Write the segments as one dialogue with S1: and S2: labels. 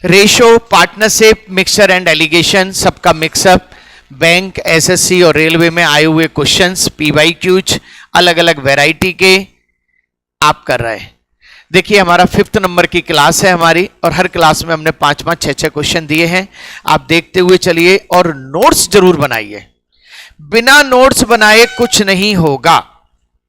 S1: Ratio, partnership, mixture and allegation, सबका mix up, bank, SSC और railway में आए हुए क्वेश्चंस, पीवाईक्यूज, अलग अलग वैरायटी के आप कर रहे हैं। देखिए हमारा 5th नंबर की क्लास है हमारी, और हर क्लास में हमने 5-5, 6-6 क्वेश्चन दिए हैं। आप देखते हुए चलिए और नोट्स जरूर बनाइए। बिना नोट्स बनाए कुछ नहीं होगा,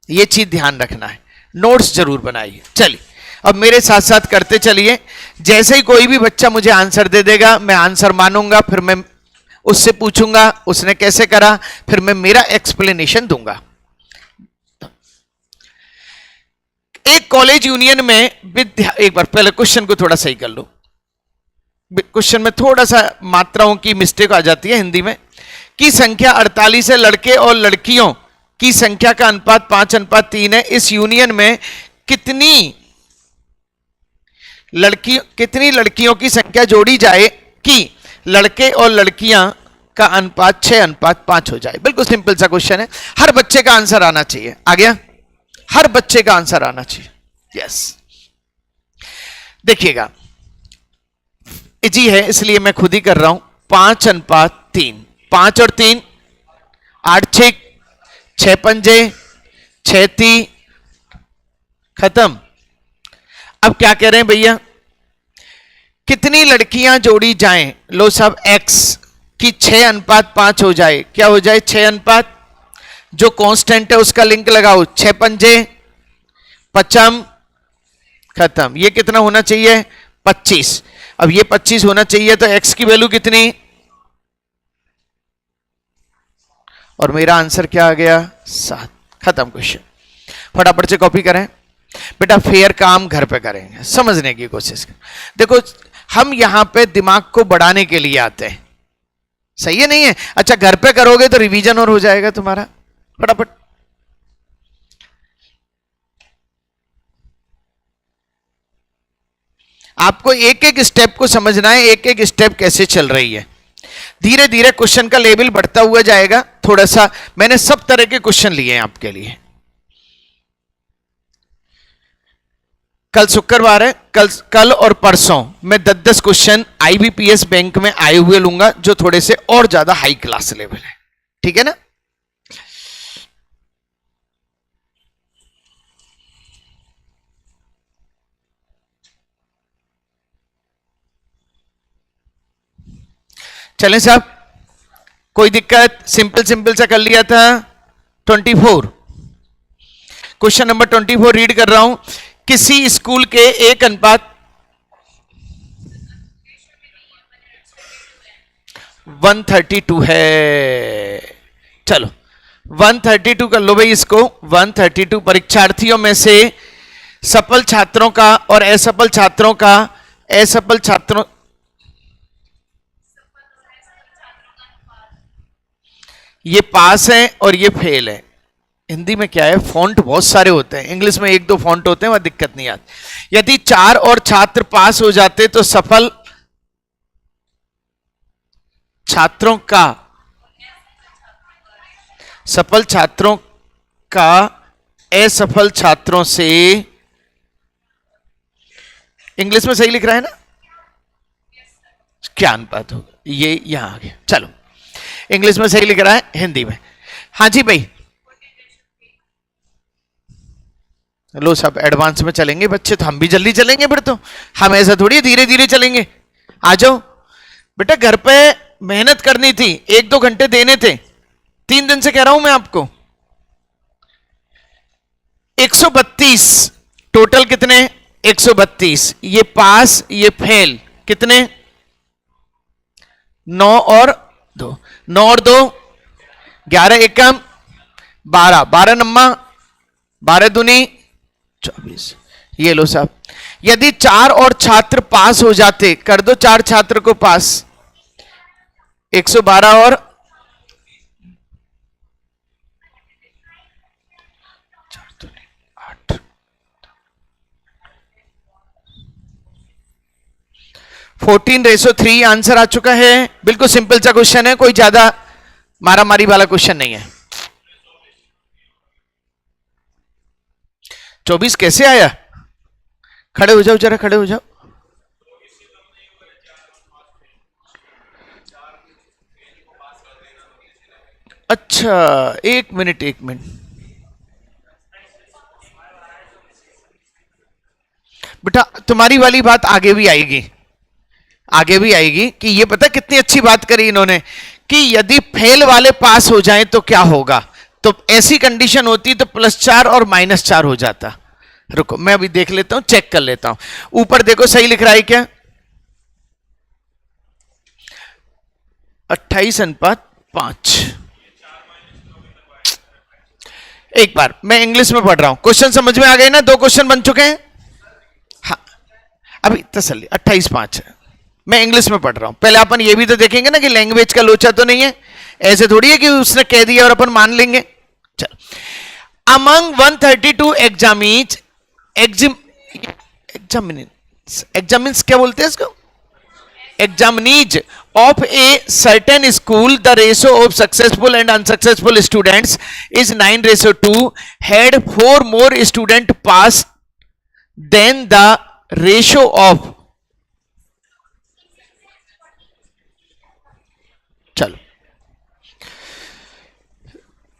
S1: ये चीज ध्यान रखना है। नोट्स जरूर बनाइए। चलिए अब मेरे साथ साथ करते चलिए। जैसे ही कोई भी बच्चा मुझे आंसर दे देगा, मैं आंसर मानूंगा, फिर मैं उससे पूछूंगा उसने कैसे करा, फिर मैं मेरा एक्सप्लेनेशन दूंगा। एक कॉलेज यूनियन में एक बार पहले क्वेश्चन को थोड़ा सही कर लो। क्वेश्चन में थोड़ा सा मात्राओं की मिस्टेक आ जाती है हिंदी में। की संख्या 48 है, लड़के और लड़कियों की संख्या का अनुपात 5:3 है। इस यूनियन में कितनी लड़कियों की संख्या जोड़ी जाए कि लड़के और लड़कियां का अनुपात 6:5 हो जाए। बिल्कुल सिंपल सा क्वेश्चन है, हर बच्चे का आंसर आना चाहिए। आ गया? हर बच्चे का आंसर आना चाहिए। यस, देखिएगा इजी है इसलिए मैं खुद ही कर रहा हूं। 5:3, 5 और 3 8 6, 6 पंजे 6 3, खत्म। अब क्या कह रहे हैं भैया, कितनी लड़कियां जोड़ी जाएं, लो सब x की 6:5 हो जाए। क्या हो जाए? 6 जो कांस्टेंट है उसका लिंक लगाओ, 6 पंजे 55, खत्म। ये कितना होना चाहिए? 25। अब ये 25 होना चाहिए तो x की वैल्यू कितनी, और मेरा आंसर क्या आ गया? 7। खत्म क्वेश्चन। फटाफट से कॉपी करें बेटा, फेयर काम घर पे करेंगे, समझने की कोशिश करें। देखो हम यहां पे दिमाग को बढ़ाने के लिए आते हैं, सही है नहीं है? अच्छा घर पे करोगे तो रिवीजन और हो जाएगा तुम्हारा। फटाफट आपको एक एक स्टेप को समझना है, एक एक स्टेप कैसे चल रही है। धीरे धीरे क्वेश्चन का लेवल बढ़ता हुआ जाएगा। थोड़ा सा मैंने सब तरह के क्वेश्चन लिए हैं आपके लिए। कल शुक्रवार है, कल और परसों मैं 10-10 क्वेश्चन आईबीपीएस बैंक में आए हुए लूंगा, जो थोड़े से और ज्यादा हाई क्लास लेवल है। ठीक है ना? चलें साहब, कोई दिक्कत? सिंपल सिंपल सा कर लिया था। 24 क्वेश्चन नंबर 24 रीड कर रहा हूं। किसी स्कूल के 1:132 है। चलो 132 कर लो भाई इसको। 132 परीक्षार्थियों में से सफल छात्रों का और असफल छात्रों का, असफल छात्रों, ये पास है और ये फेल है। हिंदी में क्या है, फॉन्ट बहुत सारे होते हैं, इंग्लिश में 1-2 फॉन्ट होते हैं, वह दिक्कत नहीं आती। यदि 4 और छात्र पास हो जाते तो सफल छात्रों का असफल छात्रों से, इंग्लिश में सही लिख रहा है ना, क्या अनुपात होगा? ये यहां आ गया। चलो इंग्लिश में सही लिख रहा है, हिंदी में। हाँ जी भाई, लो सब एडवांस में चलेंगे बच्चे, तो हम भी जल्दी चलेंगे फिर। तो हम ऐसा थोड़ी धीरे धीरे चलेंगे। आ जाओ बेटा, घर पे मेहनत करनी थी, 1-2 घंटे देने थे। 3 दिन से कह रहा हूं मैं आपको। 132 टोटल कितने? 132। ये पास ये फेल कितने? 9 और 2, 9 और 2 11, एकम 12, 12 नम्मा 12 दूनी 24। ये लो साहब, यदि 4 और छात्र पास हो जाते, कर दो 4 छात्र को पास, 112 और 8, 14:3 आंसर आ चुका है। बिल्कुल सिंपल सा क्वेश्चन है, कोई ज्यादा मारा मारी वाला क्वेश्चन नहीं है। 24 कैसे आया? खड़े हो जाओ जरा, खड़े हो जाओ। अच्छा, एक मिनट एक मिनट बेटा, तुम्हारी वाली बात आगे भी आएगी, आगे भी आएगी कि ये पता कितनी अच्छी बात करी इन्होंने कि यदि फेल वाले पास हो जाएं तो क्या होगा। तो ऐसी कंडीशन होती तो +4 और -4 हो जाता। रुको मैं अभी देख लेता हूं, चेक कर लेता हूं। ऊपर देखो सही लिख रहा है क्या? 28:5। एक बार मैं इंग्लिश में पढ़ रहा हूं, क्वेश्चन समझ में आ गए ना? 2 क्वेश्चन बन चुके हैं। हाँ अभी तसल्ली, 28:5 है। मैं इंग्लिश में पढ़ रहा हूं। पहले अपन ये भी तो देखेंगे ना कि लैंग्वेज का लोचा तो नहीं है, ऐसे थोड़ी है कि उसने कह दिया और अपन मान लेंगे। चल, अमंग 132 एग्जामिन्स क्या बोलते हैं इसको? examinees of a certain school, the ratio of successful and unsuccessful students is 9:2, had 4 more student passed than the ratio of, चलो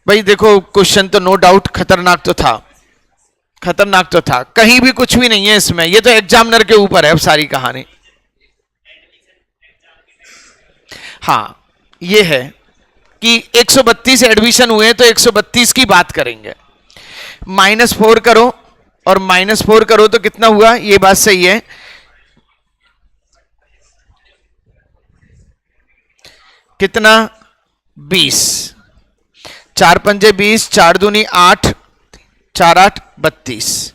S1: भाई देखो क्वेश्चन तो नो डाउट खतरनाक तो था, खतरनाक तो था, कहीं भी कुछ भी नहीं है इसमें, ये तो एग्जामिनर के ऊपर है अब सारी कहानी। हाँ ये है कि 132 एडमिशन हुए तो 132 की बात करेंगे। -4 करो और -4 करो तो कितना हुआ? ये बात सही है, कितना? 20, 4 पंजे 20, 4 दूनी 8, 4 8 32,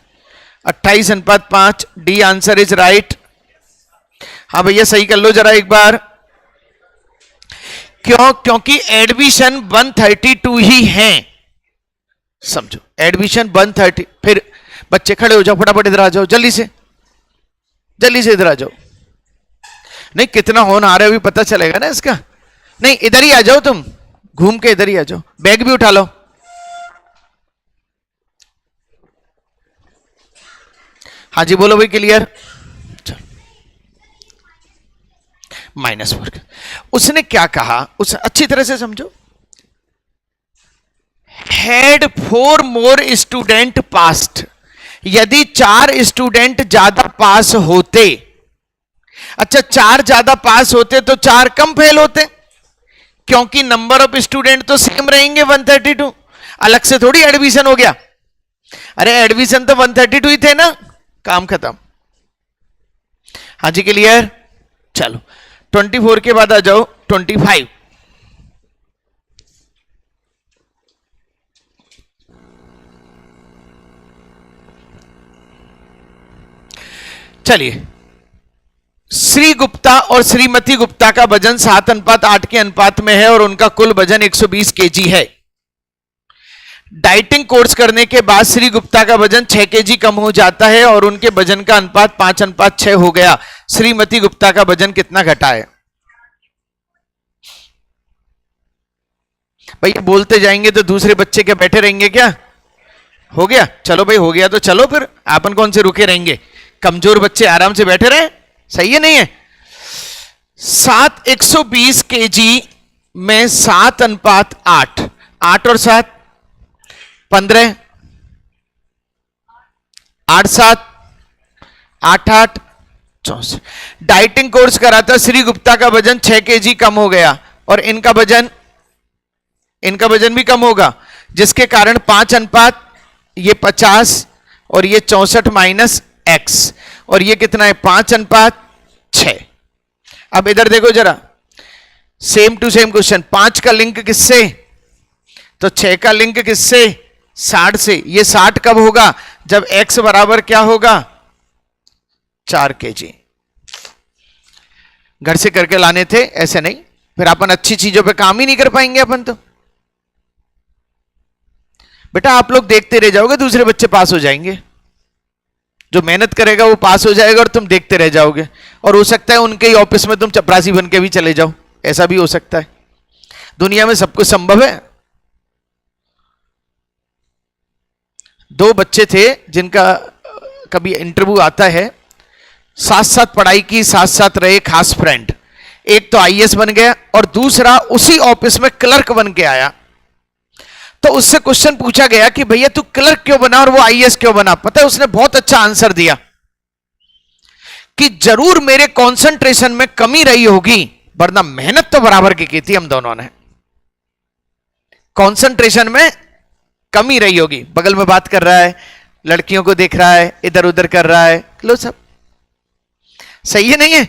S1: 28:5। D answer is right. हाँ भैया सही कर लो जरा एक बार। क्यों? क्योंकि एडमिशन 132 ही हैं, समझो एडमिशन 130। फिर बच्चे खड़े हो जाओ, फटाफट इधर आ जाओ, जल्दी से इधर आ जाओ। नहीं कितना होनहार है अभी पता चलेगा ना इसका। नहीं इधर ही आ जाओ, तुम घूम के इधर ही आ जाओ, बैग भी उठा लो। हाँ जी बोलो भाई, क्लियर? -4। उसने क्या कहा उस अच्छी तरह से समझो। हैड 4 मोर स्टूडेंट पास्ट, यदि 4 स्टूडेंट ज्यादा पास होते, अच्छा 4 ज्यादा पास होते तो 4 कम फेल होते, क्योंकि नंबर ऑफ स्टूडेंट तो सेम रहेंगे 132, अलग से थोड़ी एडमिशन हो गया। अरे एडमिशन तो 132 ही थे ना, काम खत्म। हाँ जी क्लियर? चलो 24 के बाद आ जाओ 25। चलिए, श्री गुप्ता और श्रीमती गुप्ता का वजन 7:8 के अनुपात में है और उनका कुल वजन 120 केजी है। डाइटिंग कोर्स करने के बाद श्री गुप्ता का वजन 6 केजी कम हो जाता है और उनके वजन का अनुपात 5:6 हो गया। श्रीमती गुप्ता का वजन कितना घटा है? भाई बोलते जाएंगे तो दूसरे बच्चे क्या बैठे रहेंगे क्या? हो गया? चलो भाई हो गया तो चलो, फिर अपन कौन से रुके रहेंगे? कमजोर बच्चे आराम से बैठे रहे, सही है नहीं है? 120 केजी में 7:8, 8 और 7 15, 8 7 8 8 64। डाइटिंग कोर्स करा था, श्री गुप्ता का वजन 6 केजी कम हो गया और इनका वजन भी कम होगा, जिसके कारण 5 ये 50 और ये 64 - x और ये कितना है? 5:6। अब इधर देखो जरा, सेम टू सेम क्वेश्चन। 5 का लिंक किससे? तो 6 का लिंक किससे? 60 से। ये 60 कब होगा? जब x बराबर क्या होगा? 4 केजी। घर से करके लाने थे, ऐसे नहीं, फिर अपन अच्छी चीजों पे काम ही नहीं कर पाएंगे अपन तो। बेटा आप लोग देखते रह जाओगे, दूसरे बच्चे पास हो जाएंगे, जो मेहनत करेगा वो पास हो जाएगा और तुम देखते रह जाओगे। और हो सकता है उनके ही ऑफिस में तुम चपरासी बन के भी चले जाओ, ऐसा भी हो सकता है। दुनिया में सब कुछ संभव है। 2 बच्चे थे जिनका कभी इंटरव्यू आता है, साथ साथ पढ़ाई की, साथ साथ रहे, खास फ्रेंड। एक तो आईएएस बन गया और दूसरा उसी ऑफिस में क्लर्क बन के आया। उससे क्वेश्चन पूछा गया कि भैया तू क्लर्क क्यों बना और वो आईएएस क्यों बना? पता है उसने बहुत अच्छा आंसर दिया कि जरूर मेरे कंसंट्रेशन में कमी रही होगी, वरना मेहनत तो बराबर की थी हम दोनों ने। कंसंट्रेशन में कमी रही होगी, बगल में बात कर रहा है, लड़कियों को देख रहा है, इधर उधर कर रहा है, लो सब सही है नहीं है,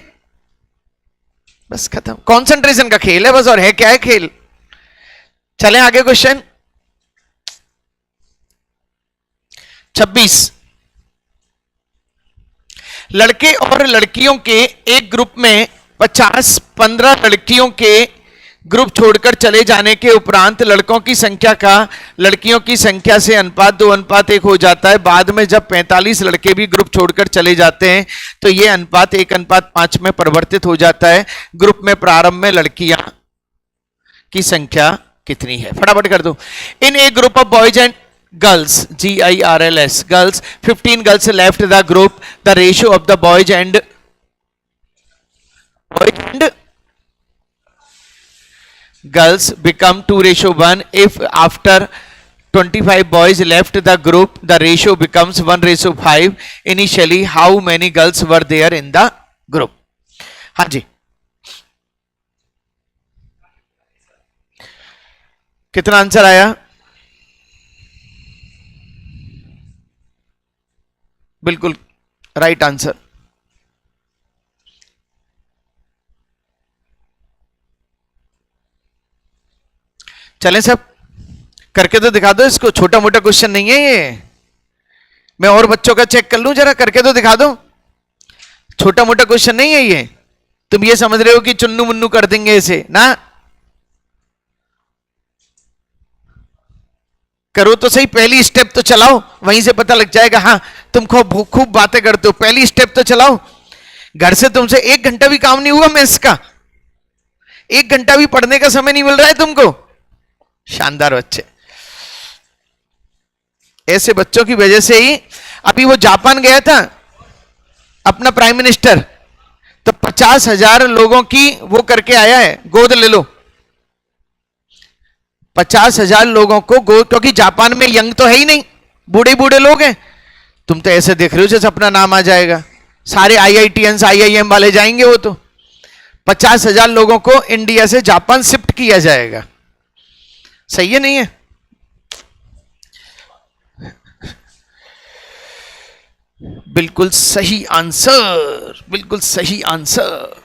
S1: बस खत्म। कंसंट्रेशन का खेल है बस, और है क्या है खेल। चलें आगे क्वेश्चन 26। लड़के और लड़कियों के एक ग्रुप में 50-15 लड़कियों के ग्रुप छोड़कर चले जाने के उपरांत लड़कों की संख्या का लड़कियों की संख्या से अनुपात 2:1 हो जाता है। बाद में जब 45 लड़के भी ग्रुप छोड़कर चले जाते हैं तो यह अनुपात 1:5 में परिवर्तित हो जाता है। ग्रुप में प्रारंभ में लड़कियां की संख्या कितनी है? फटाफट कर दो। In a group of boys and girls, GIRLS, girls, 15 girls left the group. The ratio of the boys and girls become 2:1. If after 25 boys left the group, the ratio becomes 1:5. Initially, how many girls were there in the group? हाँ जी, कितना answer आया? बिल्कुल right answer. चलें सब करके तो दिखा दो इसको, छोटा मोटा क्वेश्चन नहीं है ये। मैं और बच्चों का चेक कर लूं जरा, करके तो दिखा दो, छोटा मोटा क्वेश्चन नहीं है ये। तुम ये समझ रहे हो कि चुन्नू मुन्नू कर देंगे इसे ना? करो तो सही, पहली स्टेप तो चलाओ, वहीं से पता लग जाएगा। हाँ तुम खूब बातें करते हो, पहली स्टेप तो चलाओ। घर से तुमसे 1 घंटा भी काम नहीं हुआ मैथ्स का, 1 घंटा भी पढ़ने का समय नहीं मिल रहा है तुमको। शानदार बच्चे, ऐसे बच्चों की वजह से ही अभी वो जापान गया था अपना प्राइम मिनिस्टर, तो 50,000 लोगों की वो करके आया है, गोद ले लो 50,000 लोगों को गोद, क्योंकि जापान में यंग तो है ही नहीं, बूढ़े बूढ़े लोग हैं। तुम तो ऐसे देख रहे हो जैसे अपना नाम आ जाएगा, सारे IITians IIM वाले जाएंगे वो तो। 50,000 लोगों को इंडिया से जापान शिफ्ट किया जाएगा, सही है नहीं है? बिल्कुल सही आंसर, बिल्कुल सही आंसर।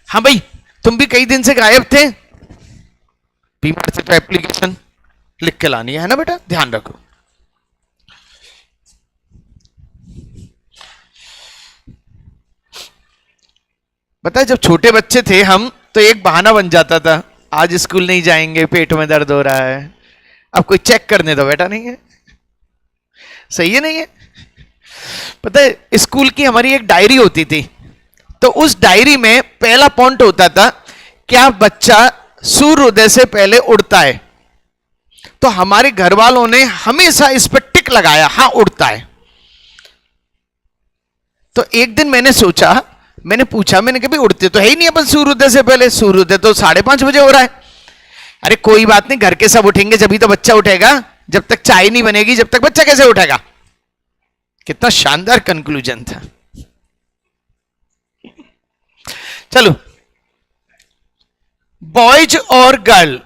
S1: हाँ भाई, तुम भी कई दिन से गायब थे, बीमार से, तो एप्लीकेशन लिख के लानी है ना बेटा, ध्यान रखो। पता है जब छोटे बच्चे थे हम, तो एक बहाना बन जाता था, आज स्कूल नहीं जाएंगे, पेट में दर्द हो रहा है, अब कोई चेक करने दो बेटा, नहीं है? सही है नहीं है? पता है स्कूल की हमारी एक डायरी होती थी, तो उस डायरी में पहला पॉइंट होता था, क्या बच्चा सूर्योदय से पहले उड़ता है? तो हमारे घर वालों ने हमेशा इस पर टिक लगाया, हाँ उड़ता है। तो एक दिन मैंने सोचा, मैंने पूछा, मैंने कहा भाई उड़ते तो है ही नहीं अपन सूर्योदय से पहले, सूर्योदय तो 5:30 बजे हो रहा है। अरे कोई बात नहीं, घर के सब उठेंगे जब ही तो बच्चा उठेगा, जब तक चाय नहीं बनेगी जब तक बच्चा कैसे उठेगा? कितना शानदार कंक्लूजन था। चलो, बॉयज और गर्ल,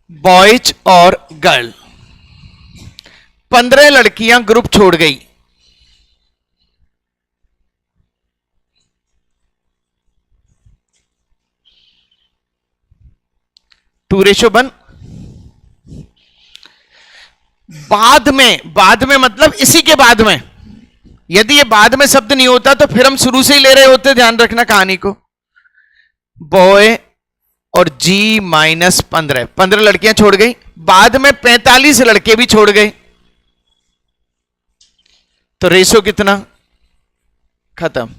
S1: बॉयज और गर्ल, 15 लड़कियां ग्रुप छोड़ गई। To ratio 1। बाद में मतलब इसी के बाद में, यदि ये बाद में शब्द नहीं होता तो फिर हम शुरू से ही ले रहे होते, ध्यान रखना कहानी को। बॉय और G-15, 15 लड़कियां छोड़ गई, बाद में 45 लड़के भी छोड़ गए, तो रेशो कितना? खत्म।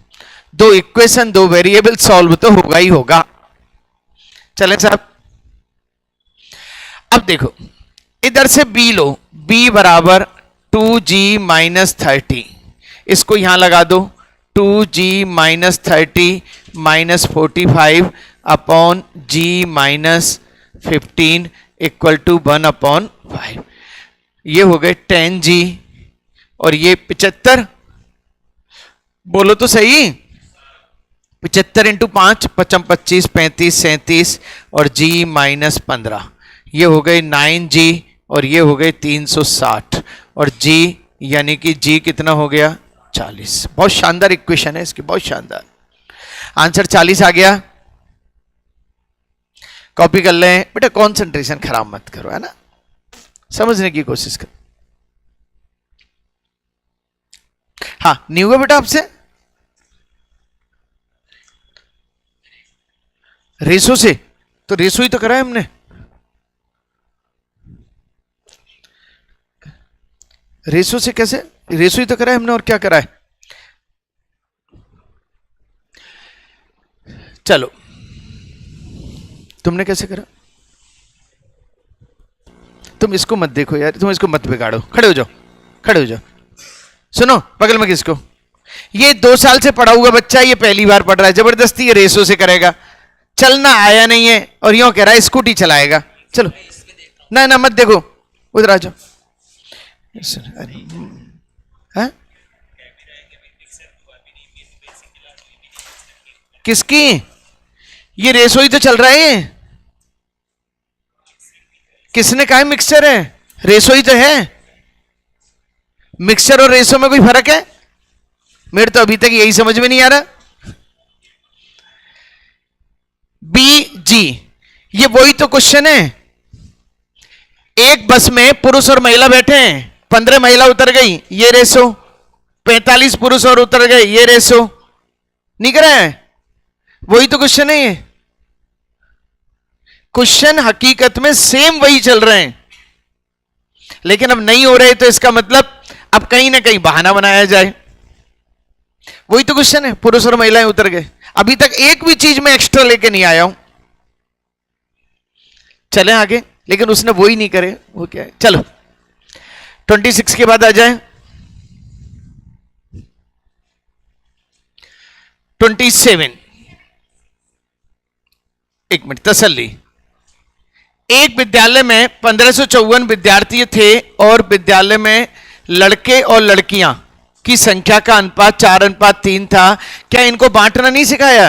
S1: 2 इक्वेशन 2 वेरिएबल सॉल्व तो होगा ही होगा। चलें साहब, अब देखो इधर से B लो, B बराबर 2G-30, इसको यहां लगा दो, 2G-30 -45 upon G-15 equal to 1/5। ये हो गए 10G और ये 75, बोलो तो सही, 75 इंटू 5 55 25 35 37 और G माइनस 15, ये हो गए 9G और ये हो गए 360 और G यानी कि G कितना हो गया 40। बहुत शानदार इक्वेशन है इसकी, बहुत शानदार। आंसर 40 आ गया। कॉपी कर लें बेटा, कंसंट्रेशन खराब मत करो, है ना, समझने की कोशिश करो। हाँ, नहीं हुआ बेटा आपसे? रेशो से, तो रेशो ही तो करा है हमने। रेशो से कैसे? रेशो ही तो करा है हमने, और क्या करा है? चलो, तुमने कैसे करा? तुम इसको मत देखो यार, तुम इसको मत बिगाड़ो, खड़े हो जाओ, खड़े हो जाओ। सुनो, बगल में किसको? ये 2 साल से पढ़ा हुआ बच्चा, ये पहली बार पढ़ रहा है, जबरदस्ती ये रेसो से करेगा। चलना आया नहीं है और यूं कह रहा है स्कूटी चलाएगा। चलो ना ना मत देखो, उधर आ जाओ। किसकी? ये रेसो ही तो चल रहा है। किसने कहा मिक्सचर है? रेसो ही तो है। मिक्सचर और रेसो में कोई फर्क है? मेरे तो अभी तक यही समझ में नहीं आ रहा। BG, ये वही तो क्वेश्चन है। एक बस में पुरुष और महिला बैठे हैं, 15 महिला उतर गई, ये रेसो, 45 पुरुष और उतर गए, ये रेसो। नहीं कर रहा है? वही तो क्वेश्चन है ये। क्वेश्चन हकीकत में सेम वही चल रहे हैं, लेकिन अब नहीं हो रहे, तो इसका मतलब अब कहीं ना कहीं बहाना बनाया जाए। वही तो क्वेश्चन है, पुरुष और महिलाएं उतर गए। अभी तक एक भी चीज में एक्स्ट्रा लेके नहीं आया हूं। चलें आगे, लेकिन उसने वही नहीं करे, वो क्या है? चलो 26 के बाद आ जाए 27। एक मिनट, तसल्ली। एक विद्यालय में 1554 विद्यार्थी थे और विद्यालय में लड़के और लड़कियां की संख्या का अनुपात 4:3 था। क्या इनको बांटना नहीं सिखाया?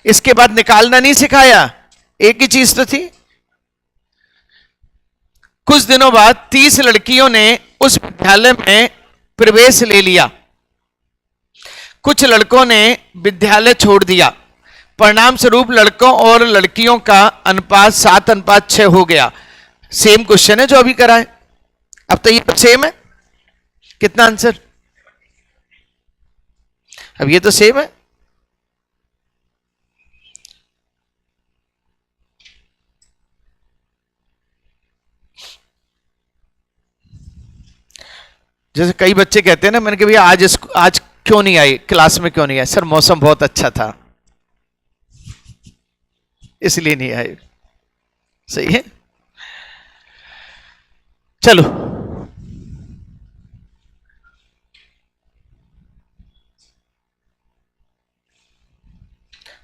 S1: इसके बाद निकालना नहीं सिखाया? एक ही चीज तो थी। कुछ दिनों बाद 30 लड़कियों ने उस विद्यालय में प्रवेश ले लिया, कुछ लड़कों ने विद्यालय छोड़ दिया। परिणाम स्वरूप लड़कों और लड़कियों का अनुपात 7:6 हो गया। सेम क्वेश्चन है जो अभी करा है। अब तो ये सेम है। कितना आंसर? अब ये तो सेम है। जैसे कई बच्चे कहते हैं ना, मैंने कहा भैया आज क्यों नहीं आई क्लास में, क्यों नहीं आए? सर मौसम बहुत अच्छा था इसलिए नहीं आए। सही है। चलो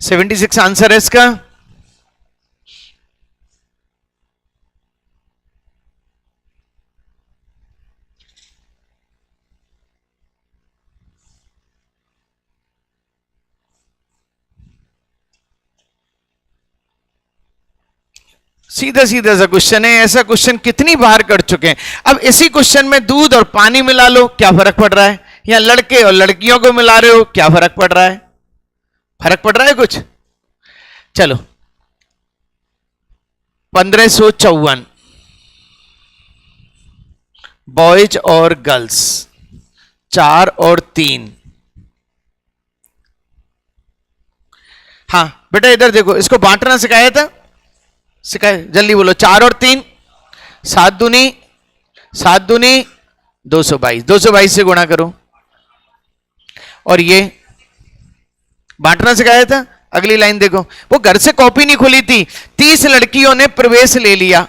S1: $76 आंसर है इसका। सीधा सीधा सा क्वेश्चन है। ऐसा क्वेश्चन कितनी बार कर चुके हैं। अब इसी क्वेश्चन में दूध और पानी मिला लो, क्या फर्क पड़ रहा है? या लड़के और लड़कियों को मिला रहे हो, क्या फर्क पड़ रहा है? फर्क पड़ रहा है कुछ? चलो 1554 बॉयज और गर्ल्स 4 और 3। हाँ बेटा इधर देखो, इसको बांटना सिखाया था, सिखाए, जल्दी बोलो। 4 और 3, 7 दूनी 222, 222 से गुणा करो। और ये बांटना सिखाया था। अगली लाइन देखो, वो घर से कॉपी नहीं खुली थी। 30 लड़कियों ने प्रवेश ले लिया,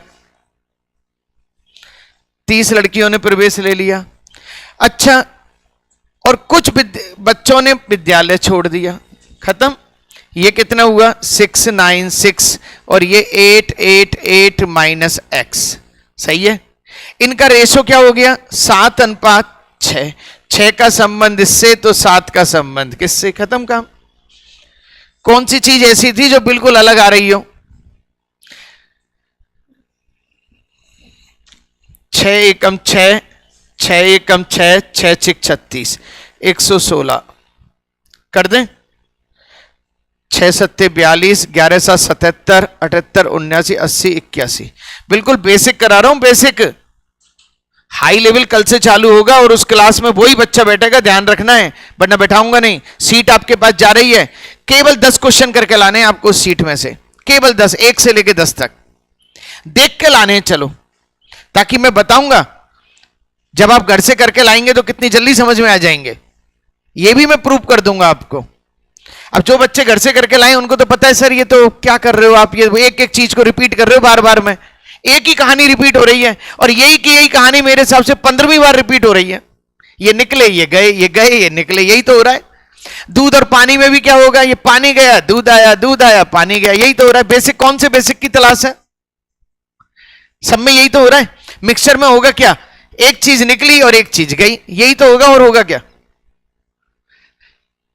S1: 30 लड़कियों ने प्रवेश ले लिया। अच्छा, और कुछ बच्चों ने विद्यालय छोड़ दिया। खत्म। ये कितना हुआ? 696 और ये 888 माइनस x। सही है। इनका रेशो क्या हो गया 7:6। 6 का संबंध इससे तो 7 का संबंध किससे, खत्म काम। कौन सी चीज ऐसी थी जो बिल्कुल अलग आ रही हो? 6 एकम 6, 6 एकम 6, 6 छिक 36, 116 कर दें। 6 सत्ते 42, 11 7 77, 78 79 80 81। बिल्कुल बेसिक करा रहा हूं, बेसिक। हाई लेवल कल से चालू होगा और उस क्लास में वही बच्चा बैठेगा, ध्यान रखना है, वरना बैठाऊंगा नहीं। सीट आपके पास जा रही है, केवल 10 क्वेश्चन करके लाने हैं आपको उस सीट में से, केवल 10, 1 से लेके 10 तक देख के लाने हैं। चलो, ताकि मैं बताऊंगा जब आप घर से करके लाएंगे तो कितनी जल्दी समझ में आ जाएंगे, ये भी मैं प्रूव कर दूंगा आपको। अब जो बच्चे घर से करके लाए उनको तो पता है सर ये तो क्या कर रहे हो आप, ये एक एक चीज को रिपीट कर रहे हो बार बार में, एक ही कहानी रिपीट हो रही है, और यही की यही कहानी मेरे हिसाब से 15वीं बार रिपीट हो रही है। ये निकले ये गए, ये गए ये निकले, यही तो हो रहा है। दूध और पानी में भी क्या होगा, ये पानी गया दूध आया, दूध आया पानी गया, यही तो हो रहा है। बेसिक कौन से बेसिक की तलाश है, सब में यही तो हो रहा है। मिक्सचर में होगा क्या, एक चीज निकली और एक चीज गई, यही तो होगा। और होगा क्या,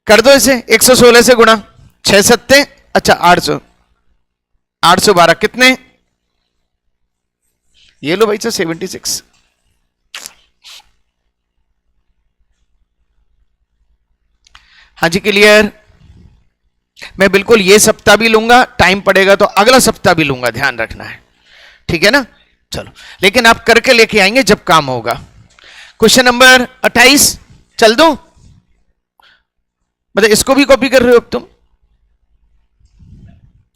S1: कर दो इसे 116 से गुणा, 6 सत्ते, अच्छा 800, 812 कितने, ये लो भाई साहब 76। हाँ जी क्लियर। मैं बिल्कुल ये सप्ताह भी लूंगा, टाइम पड़ेगा तो अगला सप्ताह भी लूंगा, ध्यान रखना है, ठीक है ना। चलो, लेकिन आप करके लेके आएंगे जब काम होगा। क्वेश्चन नंबर 28 चल दो, मतलब इसको भी कॉपी कर रहे हो अब तुम,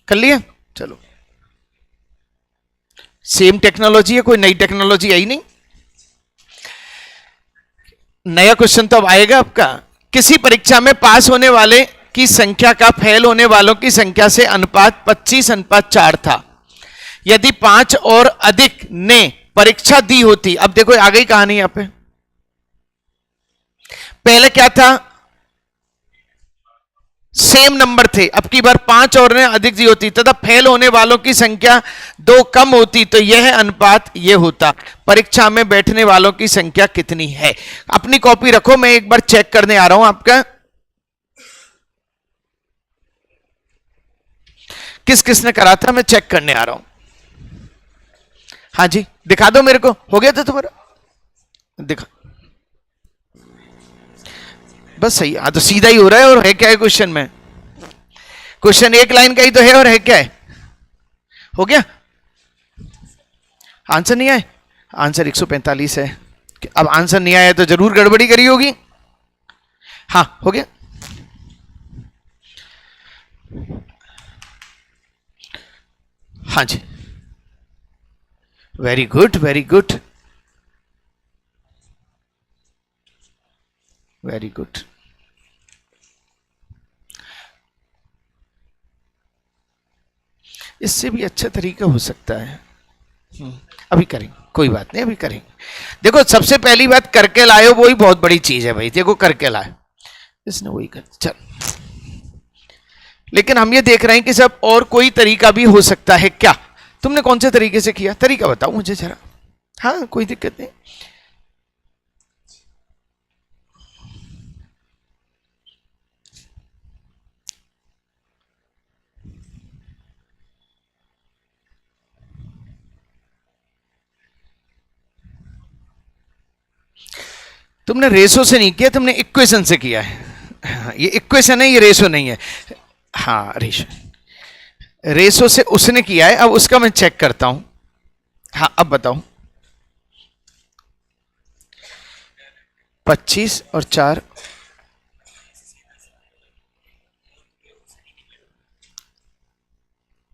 S1: कर लिया। चलो, सेम टेक्नोलॉजी है, कोई नई टेक्नोलॉजी आई नहीं। नया क्वेश्चन तो अब आएगा आपका। किसी परीक्षा में पास होने वाले की संख्या का फेल होने वालों की संख्या से अनुपात 25:4 था। यदि 5 और अधिक ने परीक्षा दी होती, अब देखो आ गई कहानी यहां पे। पहले क्या था, सेम नंबर थे, अब की बार 5 और ने अधिक दी होती तथा फेल होने वालों की संख्या 2 कम होती, तो यह अनुपात यह होता। परीक्षा में बैठने वालों की संख्या कितनी है। अपनी कॉपी रखो, मैं एक बार चेक करने आ रहा हूं आपका, किस किसने करा था, मैं चेक करने आ रहा हूं। हाँ जी दिखा दो मेरे को, हो गया था तुम्हारा, दिखा बस सही। हाँ तो सीधा ही हो रहा है, और है क्या है क्वेश्चन में, क्वेश्चन एक लाइन का ही तो है, और है क्या है, हो गया। आंसर नहीं आए, आंसर 145 है। अब आंसर नहीं आया तो जरूर गड़बड़ी करी होगी। हाँ हो गया। हाँ जी very good very good very good. इससे भी अच्छा तरीका हो सकता है, अभी करेंगे, कोई बात नहीं, अभी करेंगे। देखो सबसे पहली बात करके लाए, वही बहुत बड़ी चीज है भाई। देखो करके लाए, इसने वही कर, चल। लेकिन हम ये देख रहे हैं कि सब और कोई तरीका भी हो सकता है क्या। तुमने कौन से तरीके से किया, तरीका बताओ मुझे जरा। हाँ कोई दिक्कत नहीं। तुमने रेशो से नहीं किया, तुमने इक्वेशन से किया है। ये इक्वेशन है, ये रेशो नहीं है। हाँ रेशो, रेशो से उसने किया है, अब उसका मैं चेक करता हूं। हाँ अब बताओ, 25 और 4,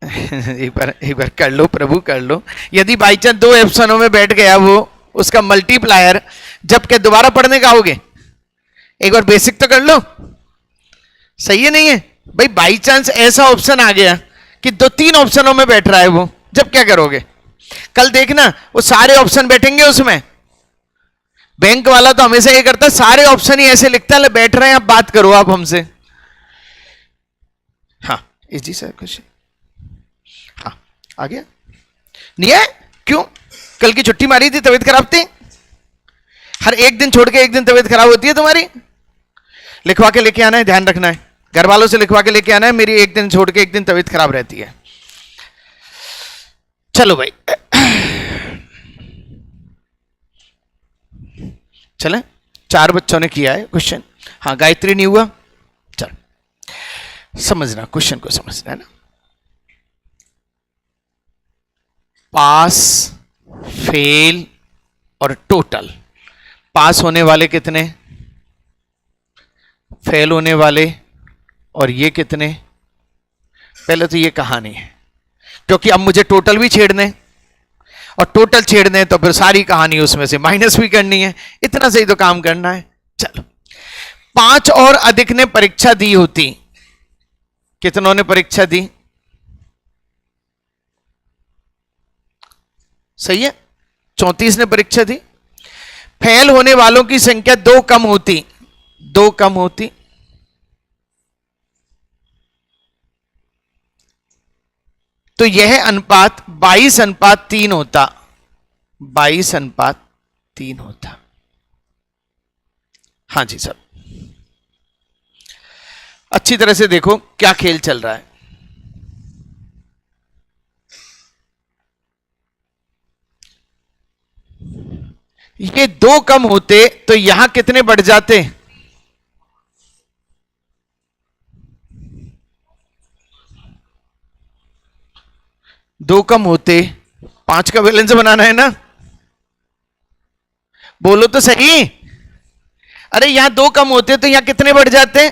S1: एक बार कर लो प्रभु, कर लो। यदि बाई चांस 2 ऑप्शनों में बैठ गया वो, उसका मल्टीप्लायर जब के दोबारा पढ़ने का आओगे, एक बार बेसिक तो कर लो। सही है नहीं है भाई, बाई चांस ऐसा ऑप्शन आ गया कि 2-3 ऑप्शनों में बैठ रहा है वो, जब क्या करोगे। कल देखना वो सारे ऑप्शन बैठेंगे उसमें। बैंक वाला तो हमेशा ये करता है, सारे ऑप्शन ही ऐसे लिखता है, बैठ रहे हैं आप बात करो आप हमसे। हाँ इजी सा क्वेश्चन, हाँ आ गया नहीं है, क्यों कल की छुट्टी मारी थी, तबीयत खराब थी? हर एक दिन छोड़ के एक दिन तबीयत खराब होती है तुम्हारी? लिखवा के लेके आना है, ध्यान रखना है, घर वालों से लिखवा के लेके आना है, मेरी एक दिन छोड़ के एक दिन तबीयत खराब रहती है। चलो भाई चले, 4 बच्चों ने किया है क्वेश्चन। हाँ, गायत्री नहीं हुआ? चलो समझना, क्वेश्चन को समझना है ना। पास, फेल और टोटल। पास होने वाले कितने, फेल होने वाले और ये कितने? पहले तो ये कहानी है, क्योंकि अब मुझे टोटल भी छेड़ने, और टोटल छेड़ने तो फिर सारी कहानी उसमें से माइनस भी करनी है, इतना सही तो काम करना है। चलो, 5 और अधिक ने परीक्षा दी होती, कितनों ने परीक्षा दी? सही है, 34 ने परीक्षा दी। फेल होने वालों की संख्या 2 कम होती, 2 कम होती, तो यह अनुपात 22:3 होता, 22:3 होता। हाँ जी सब, अच्छी तरह से देखो क्या खेल चल रहा है। ये 2 कम होते तो यहां कितने बढ़ जाते? 2 कम होते, 5 का बैलेंस बनाना है ना, बोलो तो सही। अरे यहां 2 कम होते तो यहां कितने बढ़ जाते?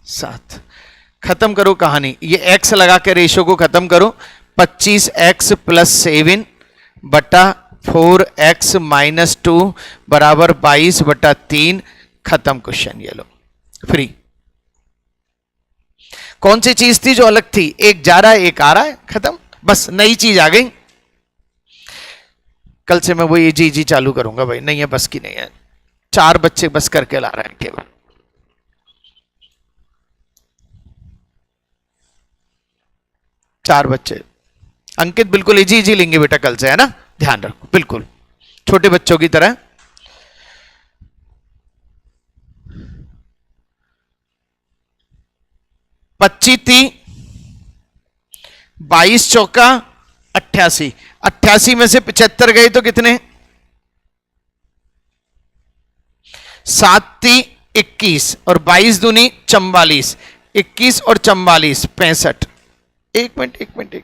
S1: 7। खत्म करो कहानी, ये x लगा के रेशो को खत्म करो। 25x + 7 बटा 4x - 2 बराबर 22/3। खत्म क्वेश्चन, ये लो फ्री। कौन सी चीज थी जो अलग थी? एक जा रहा है, एक आ रहा है, खत्म, बस नई चीज आ गई। कल से मैं वो ये जी चालू करूंगा भाई, नहीं है बस की नहीं है। 4 बच्चे बस करके ला रहे हैं केवल। चार बच्चे। अंकित बिल्कुल इजी लेंगे बेटा कल से, है ना, ध्यान रखो, बिल्कुल छोटे बच्चों की तरह। पच्चीस थी, 22 चौका 88, 88 में से 75 गए तो कितने? 7 थी 21 और 22 दूनी 44, 21 और 44 65। एक मिनट,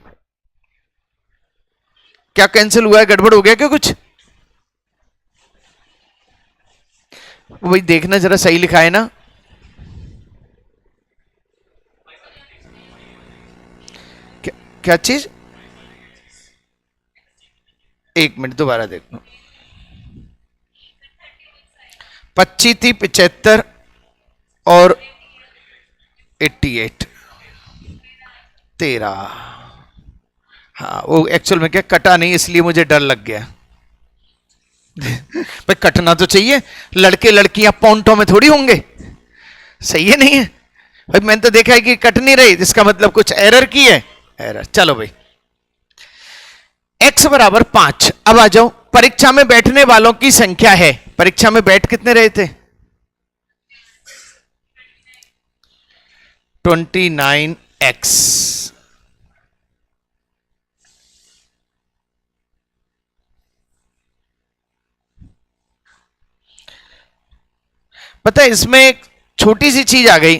S1: क्या कैंसिल हुआ है? गड़बड़ हो गया क्या कुछ? वही देखना जरा, सही लिखा है ना? क्या चीज? एक मिनट दोबारा देखो। 25 थी 75 और 88 13। हाँ वो एक्चुअल में क्या कटा नहीं, इसलिए मुझे डर लग गया। भाई कटना तो चाहिए, लड़के लड़कियां पॉइंटों में थोड़ी होंगे, सही है नहीं है भाई? मैंने तो देखा है कि कट नहीं रही, इसका मतलब कुछ एरर की है, एरर। चलो भाई, x = 5। अब आ जाओ, परीक्षा में बैठने वालों की संख्या है। परीक्षा में बैठ कितने रहे थे? 29x। पता है इसमें एक छोटी सी चीज आ गई,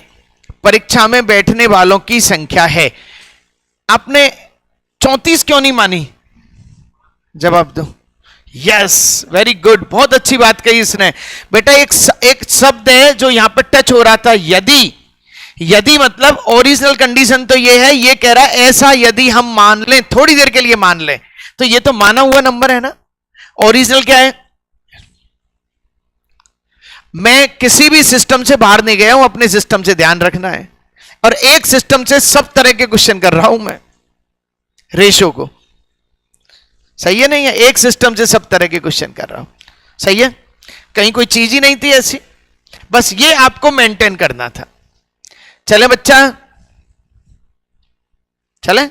S1: परीक्षा में बैठने वालों की संख्या है। आपने 34 क्यों नहीं मानी? जवाब दो। यस, वेरी गुड, बहुत अच्छी बात कही इसने। बेटा एक शब्द है जो यहां पर टच हो रहा था, यदि। यदि मतलब ओरिजिनल कंडीशन तो ये है, ये कह रहा है ऐसा यदि हम मान लें, थोड़ी देर के लिए मान लें, तो ये तो माना हुआ नंबर है ना। ओरिजिनल क्या है? मैं किसी भी सिस्टम से बाहर नहीं गया हूं, अपने सिस्टम से, ध्यान रखना है। और एक सिस्टम से सब तरह के क्वेश्चन कर रहा हूं मैं, रेशो को, सही है नहीं है? एक सिस्टम से सब तरह के क्वेश्चन कर रहा हूं, सही है? कहीं कोई चीज ही नहीं थी ऐसी, बस ये आपको मेंटेन करना था। चले बच्चा, चले,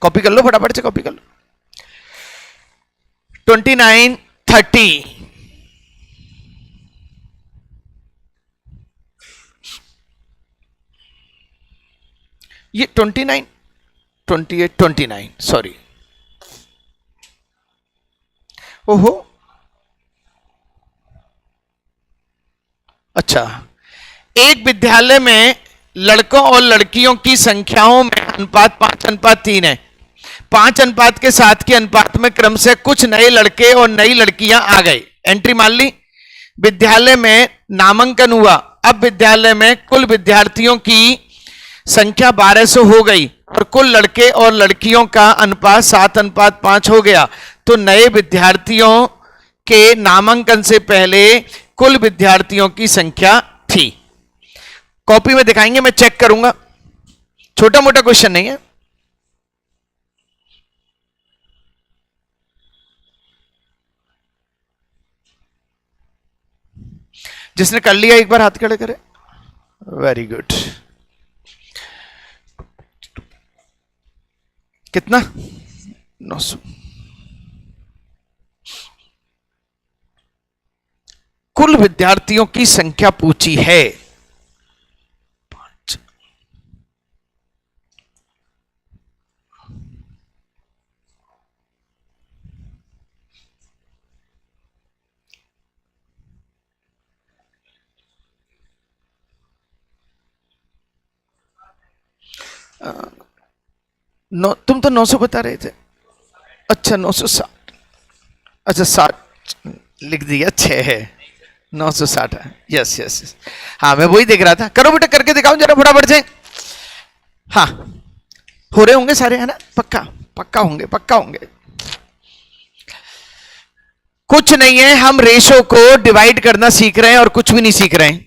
S1: कॉपी कर लो, फटाफट से कॉपी कर लो। 29, 30, ये 29, 28, 29, सॉरी, ओहो, अच्छा, एक विद्यालय में लड़कों और लड़कियों की संख्याओं में अनुपात 5:3 है। 5:7 के साथ के अनुपात में क्रम से कुछ नए लड़के और नई लड़कियां आ गए। एंट्री मान ली। विद्यालय में नामांकन हुआ। अब विद्यालय में कुल विद्यार्थियों की संख्या 1200 हो गई और कुल लड़के और लड़कियों का अनुपात 7:5 हो गया। तो नए विद्यार्थियों के नामांकन से पहले कुल विद्यार्थियों की संख्या थी। कॉपी में दिखाएंगे, मैं चेक करूंगा, छोटा मोटा क्वेश्चन नहीं है। जिसने कर लिया एक बार हाथ खड़े करे। Very good. कितना? 900। कुल विद्यार्थियों की संख्या पूछी है। 5। तुम तो 900 बता रहे थे। अच्छा 960। अच्छा 60 लिख दिया। 6 है, 960 है। यस यस, हाँ मैं वही देख रहा था। करो बेटा, करके दिखाओ जरा फटाफट से। हाँ हो रहे होंगे सारे, है ना? पक्का पक्का होंगे, पक्का होंगे। कुछ नहीं है, हम रेशो को डिवाइड करना सीख रहे हैं और कुछ भी नहीं सीख रहे हैं।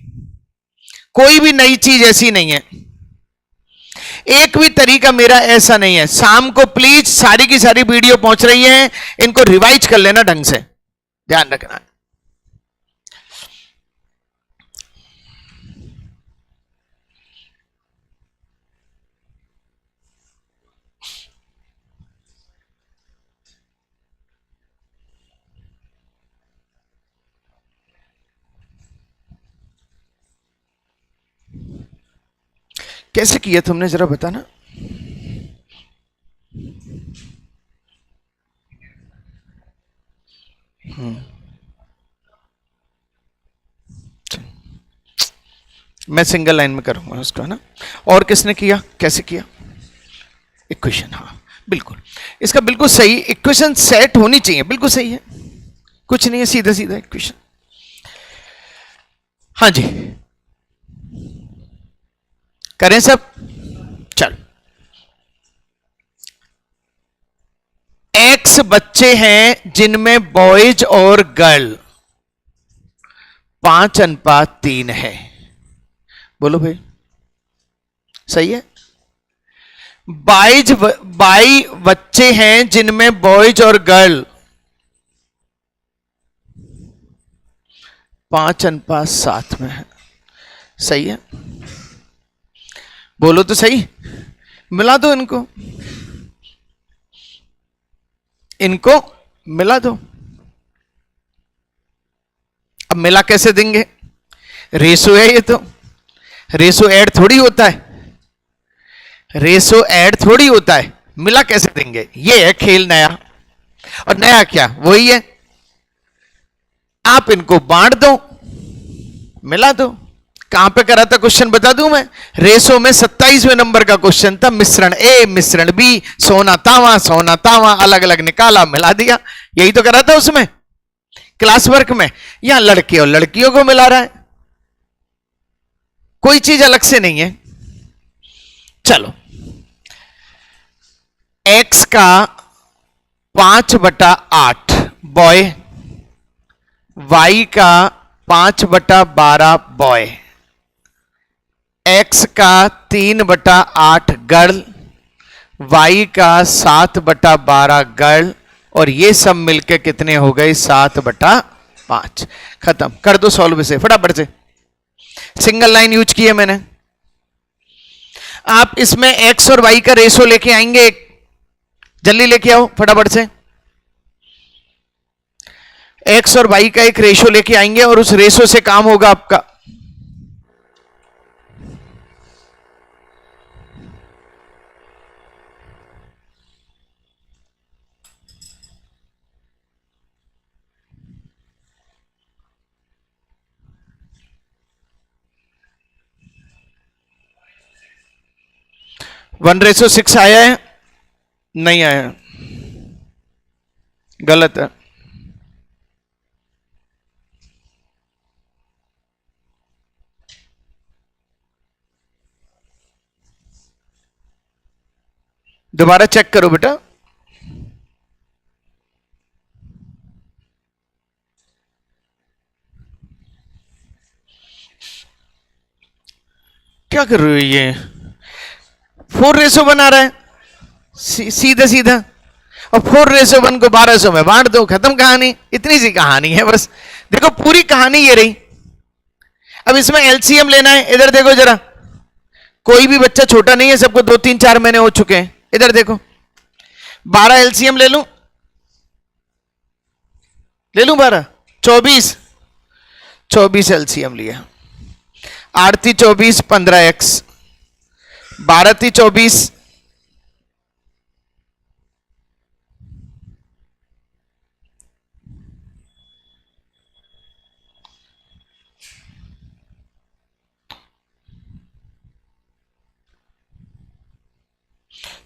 S1: कोई भी नई चीज ऐसी नहीं है। एक भी तरीका मेरा ऐसा नहीं है। शाम को प्लीज सारी की सारी वीडियो पहुंच रही है, इनको रिवाइज कर लेना ढंग से, ध्यान रखना। कैसे किया तुमने, जरा बताना। मैं सिंगल लाइन में करूंगा उसको, है ना? और किसने किया, कैसे किया? इक्वेशन, हाँ बिल्कुल, इसका बिल्कुल सही इक्वेशन सेट होनी चाहिए, बिल्कुल सही है, कुछ नहीं है, सीधा सीधा इक्वेशन। हाँ जी, करें सब? चल, एक्स बच्चे हैं जिनमें बॉयज और गर्ल 5:3 है। बोलो भाई, सही है? 22 बच्चे हैं जिनमें बॉयज और गर्ल 5:7 में है। सही है? बोलो तो सही। मिला दो इनको, इनको मिला दो। अब मिला कैसे देंगे? रेशो है ये तो, रेशो ऐड थोड़ी होता है, रेशो ऐड थोड़ी होता है। मिला कैसे देंगे? ये है खेल नया। और नया क्या? वही है, आप इनको बांट दो, मिला दो। कहां पे करा था क्वेश्चन बता दूं मैं? रेशो में 27वें नंबर का क्वेश्चन था, मिश्रण ए मिश्रण बी, सोना तांवा अलग अलग निकाला, मिला दिया। यही तो करा था उसमें क्लास वर्क में। यहां लड़के और लड़कियों को मिला रहा है, कोई चीज अलग से नहीं है। चलो, x का 5/8 बॉय, y का 5/12 बॉय, x का 3/8 गर्ल, y का 7/12 गर्ल, और ये सब मिलके कितने हो गए? 7/5। खत्म कर दो सॉल्व से फटाफट से। सिंगल लाइन यूज की है मैंने। आप इसमें x और y का रेशो लेके आएंगे, जल्दी लेके आओ फटाफट से। एक्स और वाई का एक रेशो लेके आएंगे और उस रेशो से काम होगा आपका। वन रेशो सिक्स आया है? नहीं आया, गलत है। दोबारा चेक करो बेटा। क्या कर रहे हो ये? 4:1 बना रहा है सीधा सीधा, और 4:1 को 1200 में बांट दो, खत्म कहानी। इतनी सी कहानी है बस। देखो पूरी कहानी ये रही। अब इसमें एलसीएम लेना है। इधर देखो जरा, कोई भी बच्चा छोटा नहीं है, सबको 2 3 4 महीने हो चुके हैं। इधर देखो, 12 एलसीएम ले लूं 12, 24 एलसीएम लिया। 8 × 24 15x, 12 × 24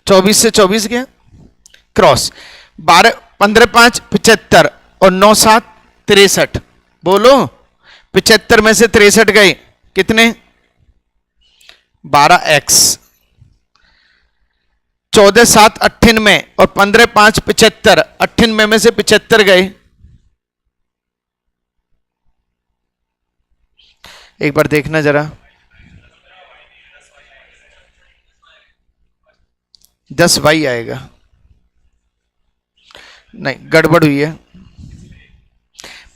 S1: 24 से 24 गया क्रॉस। 12 15 5 75 और 9 7 63। बोलो 75 में से 63 गए कितने? 12x। 14 7 98 और 15 5 75, 98 में से 75 गए। एक बार देखना जरा, 10 वाई आएगा। नहीं, गड़बड़ हुई है।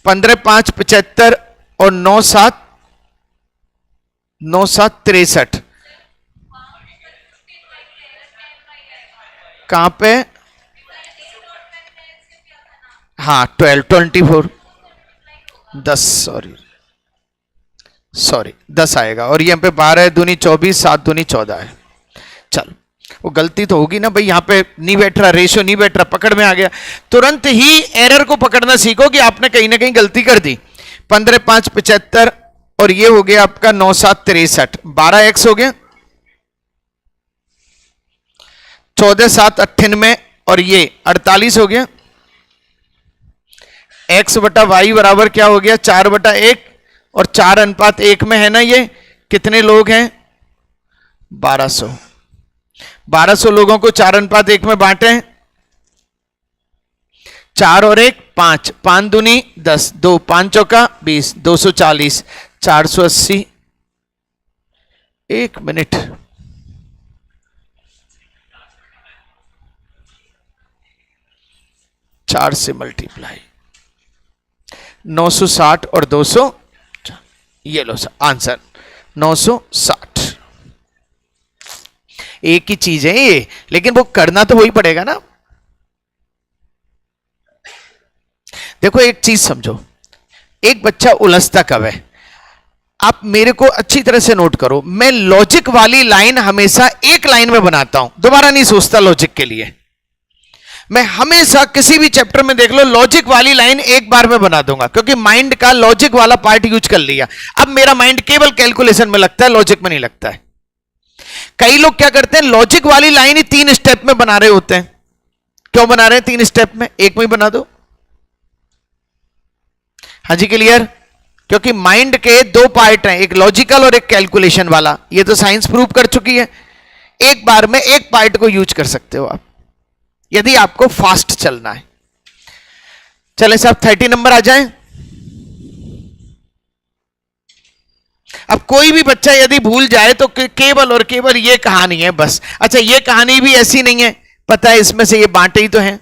S1: 15 5 75 और 9 7 63। कहां पे? हाँ 24 10, सॉरी 10 आएगा। और यहां पे 12 दूनी 24, 7 दूनी 14 है। चलो, वो गलती तो होगी ना भाई, यहां पे नहीं बैठ रहा, रेशो नहीं बैठ रहा, पकड़ में आ गया। तुरंत ही एरर को पकड़ना सीखो कि आपने कहीं ना कहीं गलती कर दी। 15 5 75 और ये हो गया आपका 9 7 63, 12x हो गया। 14 7 98 और ये 48 हो गया। x बटा वाई बराबर क्या हो गया? 4/1, और 4:1 में है ना ये। कितने लोग हैं? 1200। 1200 लोगों को 4:1 में बांटे। 4 और 1 5, 5 दूनी 10, 2 5 चौका 20, 240, 480। 1 मिनट, 4 से मल्टीप्लाई, 960 और 200। ये लो आंसर 960। एक ही चीज है ये, लेकिन वो करना तो वही पड़ेगा ना। देखो एक चीज समझो, एक बच्चा उलझता कब है? आप मेरे को अच्छी तरह से नोट करो। मैं लॉजिक वाली लाइन हमेशा एक लाइन में बनाता हूं, दोबारा नहीं सोचता लॉजिक के लिए। मैं हमेशा किसी भी चैप्टर में देख लो, लॉजिक वाली लाइन एक बार में बना दूंगा, क्योंकि माइंड का लॉजिक वाला पार्ट यूज कर लिया। अब मेरा माइंड केवल कैलकुलेशन में लगता है, लॉजिक में नहीं लगता है। कई लोग क्या करते हैं, लॉजिक वाली लाइन ही 3 स्टेप में बना रहे होते हैं। क्यों बना रहे हैं 3 स्टेप में? एक में ही बना दो। हाँ जी, क्लियर? क्योंकि माइंड के 2 पार्ट हैं, एक लॉजिकल और एक कैलकुलेशन वाला। ये तो साइंस प्रूव कर चुकी है। एक बार में एक पार्ट को यूज कर सकते हो आप, यदि आपको फास्ट चलना है। चले साहब 30 नंबर आ जाए। अब कोई भी बच्चा यदि भूल जाए तो केवल और केवल ये कहानी है बस। अच्छा, ये कहानी भी ऐसी नहीं है, पता है इसमें से ये बांटे ही तो हैं।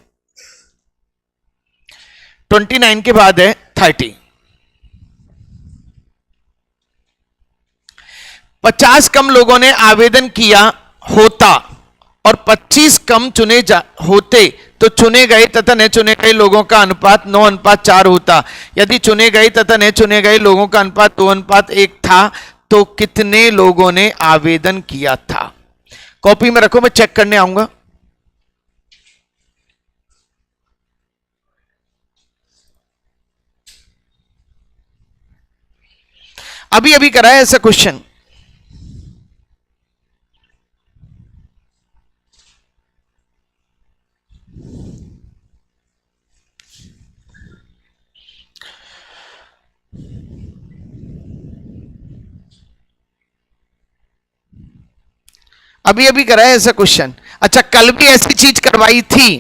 S1: 29 के बाद है 30। 50 कम लोगों ने आवेदन किया होता और 25 कम चुने होते तो चुने गए तथा न चुने गए लोगों का अनुपात 9:4 होता। यदि चुने गए तथा न चुने गए लोगों का अनुपात 2:1 था तो कितने लोगों ने आवेदन किया था? कॉपी में रखो, मैं चेक करने आऊंगा। अभी अभी कराया ऐसा क्वेश्चन। अभी अभी कराया ऐसा क्वेश्चन। अच्छा, कल भी ऐसी चीज करवाई थी।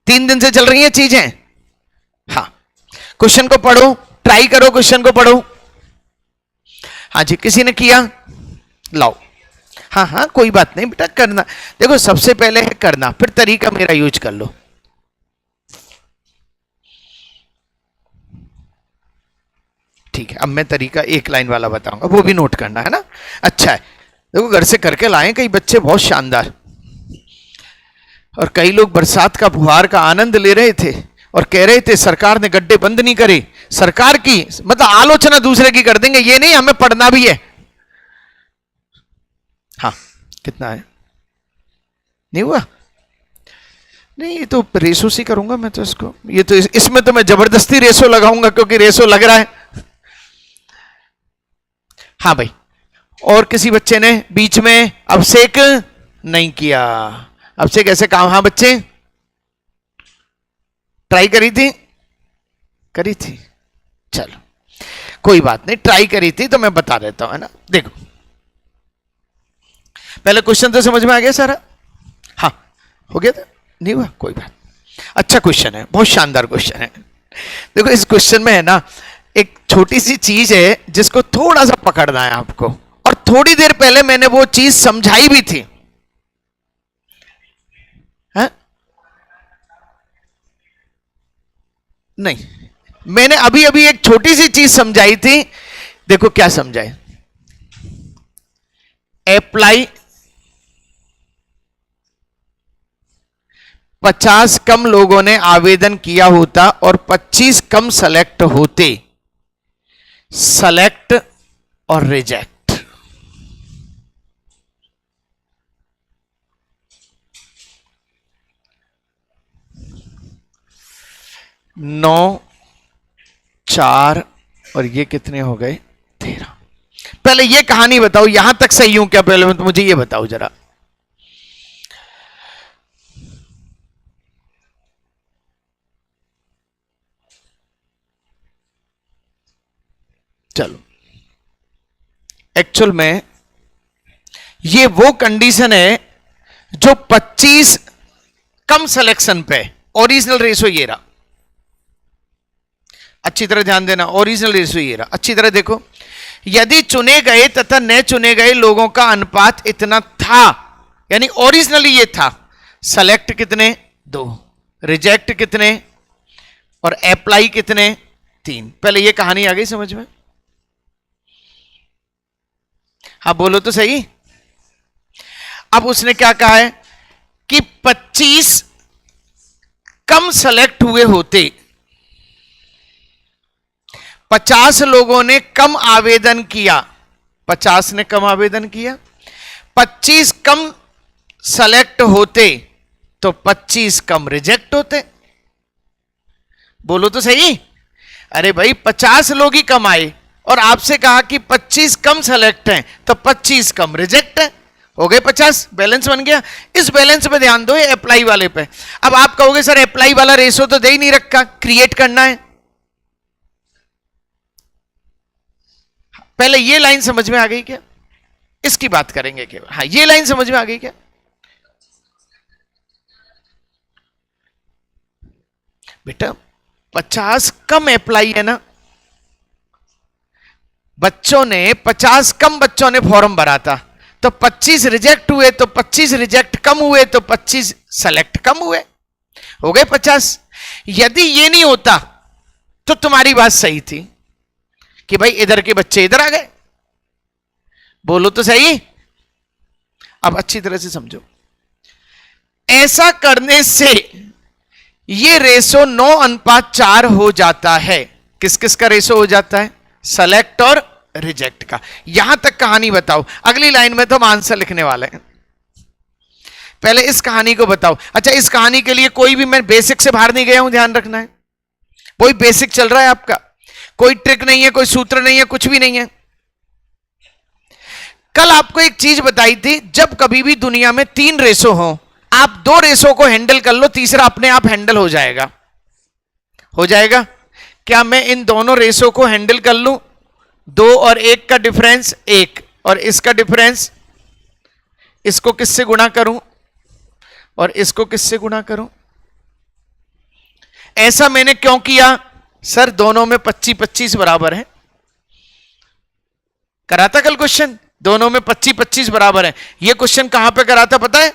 S1: 3 दिन से चल रही है चीजें। हाँ, क्वेश्चन को पढ़ो, ट्राई करो, क्वेश्चन को पढ़ो। हाँ जी, किसी ने किया? लाओ। हाँ हाँ, कोई बात नहीं बेटा, करना। देखो, सबसे पहले है करना, फिर तरीका मेरा यूज कर लो। ठीक है, अब मैं तरीका एक लाइन वाला बताऊंगा, वो भी नोट करना है ना। अच्छा है, देखो घर से करके लाए कई बच्चे, बहुत शानदार। और कई लोग बरसात का फुहार का आनंद ले रहे थे और कह रहे थे सरकार ने गड्ढे बंद नहीं करे। सरकार की मतलब आलोचना दूसरे की कर देंगे, ये नहीं, हमें पढ़ना भी है। हाँ, कितना है? नहीं हुआ? नहीं, ये तो रेसो से करूंगा मैं तो इसको। ये तो इसमें तो मैं जबरदस्ती रेसो लगाऊंगा क्योंकि रेसो लग रहा है। हाँ भाई, और किसी बच्चे ने बीच में अभिषेक नहीं किया? अभिषेक ऐसे काम? हाँ बच्चे, ट्राई करी थी? करी थी, चलो कोई बात नहीं, ट्राई करी थी तो मैं बता देता हूं, है ना। देखो, पहले क्वेश्चन तो समझ में आ गया सारा? हाँ, हो गया था? नहीं हुआ? कोई बात। अच्छा क्वेश्चन है, बहुत शानदार क्वेश्चन है। देखो, इस क्वेश्चन में है ना, एक छोटी सी चीज है जिसको थोड़ा सा पकड़ना है आपको, और थोड़ी देर पहले मैंने वो चीज समझाई भी थी। है? नहीं, मैंने अभी अभी एक छोटी सी चीज समझाई थी। देखो क्या समझाए। अप्लाई 50 कम लोगों ने आवेदन किया होता और 25 कम सेलेक्ट होते। सेलेक्ट और रिजेक्ट, नौ, 4 और ये कितने हो गए? 13। पहले ये कहानी बताओ, यहां तक सही हूं क्या? पहले तो मुझे ये बताओ जरा। चलो, एक्चुअल में ये वो कंडीशन है जो 25 कम सिलेक्शन पे। ओरिजिनल रेशो ये रहा, अच्छी तरह ध्यान देना। ओरिजिनल रेशो ये रहा, अच्छी तरह देखो। यदि चुने गए तथा न चुने गए लोगों का अनुपात इतना था, यानी ओरिजिनली ये था। सेलेक्ट कितने? 2। रिजेक्ट कितने? और अप्लाई कितने? 3। पहले ये कहानी आ गई समझ में? हाँ बोलो तो सही। अब उसने क्या कहा है कि 25 कम सेलेक्ट हुए होते, 50 लोगों ने कम आवेदन किया, 50 ने कम आवेदन किया, 25 कम सेलेक्ट होते तो 25 कम रिजेक्ट होते। बोलो तो सही। अरे भाई, 50 लोग ही कम आए और आपसे कहा कि 25 कम सेलेक्ट हैं तो 25 कम रिजेक्ट है, हो गए 50, बैलेंस बन गया। इस बैलेंस पे ध्यान दो, ये अप्लाई वाले पे। अब आप कहोगे सर अप्लाई वाला रेशो तो दे ही नहीं रखा, क्रिएट करना है। पहले ये लाइन समझ में आ गई क्या? इसकी बात करेंगे केवल। हाँ, ये लाइन समझ में आ गई क्या? बेटा 50 कम अप्लाई है ना, बच्चों ने 50 कम बच्चों ने फॉर्म भरा था, तो 25 रिजेक्ट हुए तो 25 रिजेक्ट कम हुए तो 25 सेलेक्ट कम हुए, हो गए 50। यदि ये नहीं होता तो तुम्हारी बात सही थी कि भाई इधर के बच्चे इधर आ गए। बोलो तो सही। अब अच्छी तरह से समझो, ऐसा करने से ये रेशो 9:4 हो जाता है। किस किस का रेशो हो जाता है? सेलेक्ट और रिजेक्ट का। यहां तक कहानी बताओ, अगली लाइन में तो हम आंसर लिखने वाले हैं। पहले इस कहानी को बताओ। अच्छा, इस कहानी के लिए कोई भी मैं बेसिक से बाहर नहीं गया हूं, ध्यान रखना है। कोई बेसिक चल रहा है आपका, कोई ट्रिक नहीं है, कोई सूत्र नहीं है, कुछ भी नहीं है। कल आपको एक चीज बताई थी, जब कभी भी दुनिया में 3 रेशो हो, आप 2 रेशो को हैंडल कर लो, तीसरा अपने आप हैंडल हो जाएगा। हो जाएगा? क्या मैं इन दोनों रेशो को हैंडल कर लूं? 2 और 1 का डिफरेंस 1, और इसका डिफरेंस, इसको किससे गुणा करूं और इसको किससे गुणा करूं? ऐसा मैंने क्यों किया? सर दोनों में 25-25 बराबर है। करा था कल क्वेश्चन, दोनों में 25-25 बराबर है। यह क्वेश्चन कहां पे करा था पता है?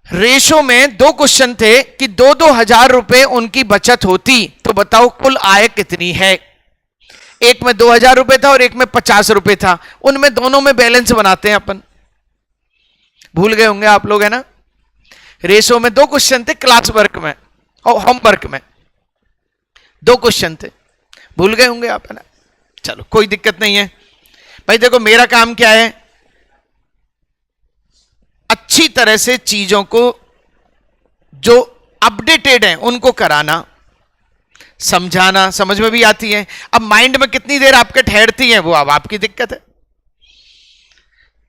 S1: रेशो में 2 क्वेश्चन थे कि 2-2 हजार रुपए उनकी बचत होती तो बताओ कुल आय कितनी है। एक में 2,000 रुपए था और एक में 50 रुपए था। उनमें दोनों में बैलेंस बनाते हैं अपन। भूल गए होंगे आप लोग, है ना? रेशो में 2 क्वेश्चन थे, क्लास वर्क में और होमवर्क में 2 क्वेश्चन थे। भूल गए होंगे आप, है ना? चलो कोई दिक्कत नहीं है भाई। देखो मेरा काम क्या है? अच्छी तरह से चीजों को जो अपडेटेड हैं उनको कराना, समझाना, समझ में भी आती है। अब माइंड में कितनी देर आपके ठहरती हैं वो अब आपकी दिक्कत है।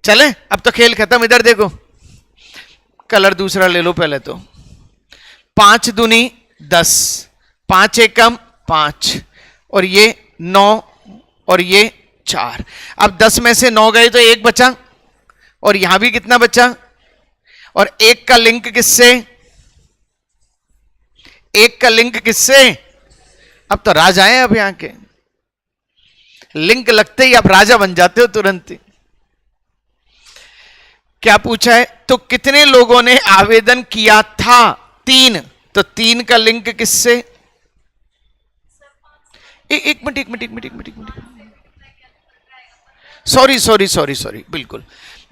S1: चलें, अब तो खेल खत्म। इधर देखो, कलर दूसरा ले लो पहले तो। 5 दूनी 10, 5 एकम 5, और ये 9 और ये 4। अब 10 में से 9 गए तो 1 बचा, और यहां भी कितना बचा? और 1 का लिंक किससे? 1 का लिंक किससे? अब तो राजा हैं। अब यहां के लिंक लगते ही आप राजा बन जाते हो तुरंत ही। क्या पूछा है? तो कितने लोगों ने आवेदन किया था? 3। तो 3 का लिंक किससे? एक मिनट, सॉरी, बिल्कुल।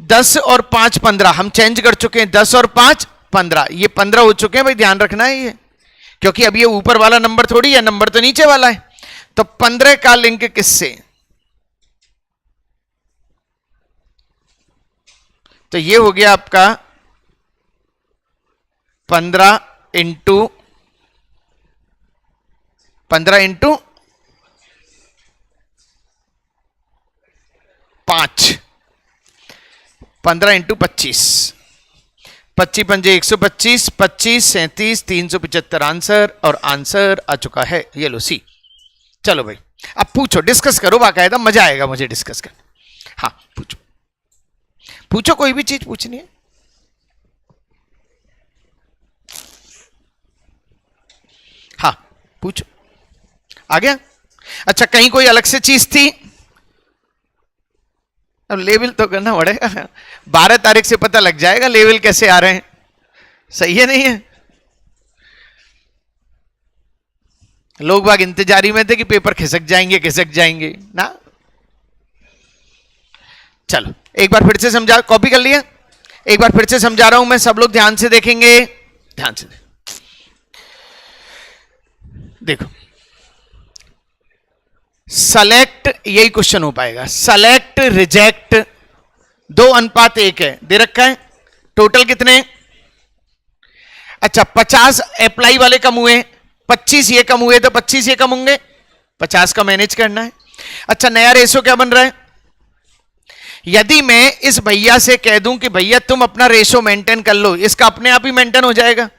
S1: 10 और 5 15, हम चेंज कर चुके हैं। 10 और 5 15, ये 15 हो चुके हैं भाई, ध्यान रखना है ये, क्योंकि अब ये ऊपर वाला नंबर थोड़ी है, नंबर तो नीचे वाला है। तो 15 का लिंक किससे? तो ये हो गया आपका 15 इंटू 5, 15 इंटू 25, 25 पंजे 125, 25 37 375 आंसर, और आंसर आ चुका है ये लो सी। चलो भाई अब पूछो, डिस्कस करो बाकायदा, मजा आएगा मुझे डिस्कस कर। हाँ पूछो, पूछो, कोई भी चीज पूछनी है। हाँ पूछो, आ गया? अच्छा, कहीं कोई अलग से चीज थी? अब लेवल तो करना पड़ेगा। 12 तारीख से पता लग जाएगा लेवल कैसे आ रहे हैं। सही है नहीं है? लोग बाग इंतजारी में थे कि पेपर खिसक जाएंगे ना। चलो एक बार फिर से समझा, कॉपी कर लिया? एक बार फिर से समझा रहा हूं मैं, सब लोग ध्यान से देखेंगे, ध्यान से देखो। सेलेक्ट, यही क्वेश्चन हो पाएगा। सेलेक्ट रिजेक्ट 2:1 है, दे रखा है। टोटल कितने? अच्छा 50 अप्लाई वाले कम हुए, 25 ये कम हुए, तो 25 ये कम होंगे, 50 का मैनेज करना है। अच्छा नया रेशो क्या बन रहा है? यदि मैं इस भैया से कह दूं कि भैया तुम अपना रेशो मेंटेन कर लो, इसका अपने आप ही मेंटेन हो जाएगा।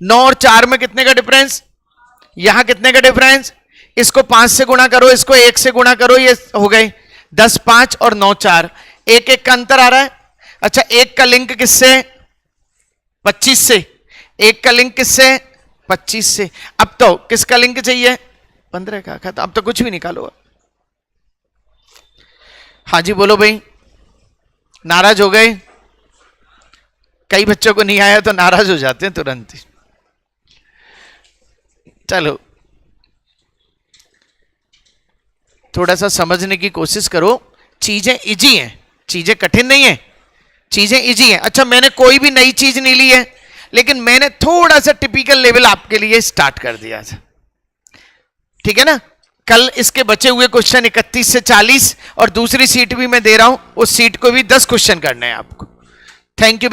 S1: 9 और 4 में कितने का डिफरेंस? यहां कितने का डिफरेंस? इसको 5 से गुणा करो, इसको 1 से गुणा करो, ये हो गए 10 5 और 9 4, 1 का अंतर आ रहा है। अच्छा 1 का लिंक किससे? 25 से। 1 का लिंक किससे? 25 से। अब तो किसका लिंक चाहिए? 15 का। खत्म, अब तो कुछ भी निकालो। हाँ जी बोलो भाई, नाराज हो गए? कई बच्चों को नहीं आया तो नाराज हो जाते हैं तुरंत ही। चलो थोड़ा सा समझने की कोशिश करो, चीजें इजी हैं, चीजें कठिन नहीं है, चीजें इजी हैं। अच्छा मैंने कोई भी नई चीज नहीं ली है, लेकिन मैंने थोड़ा सा टिपिकल लेवल आपके लिए स्टार्ट कर दिया था, ठीक है ना। कल इसके बचे हुए क्वेश्चन 31 से 40 और दूसरी सीट भी मैं दे रहा हूं, उस सीट को भी 10 क्वेश्चन करने हैं आपको। Thank you.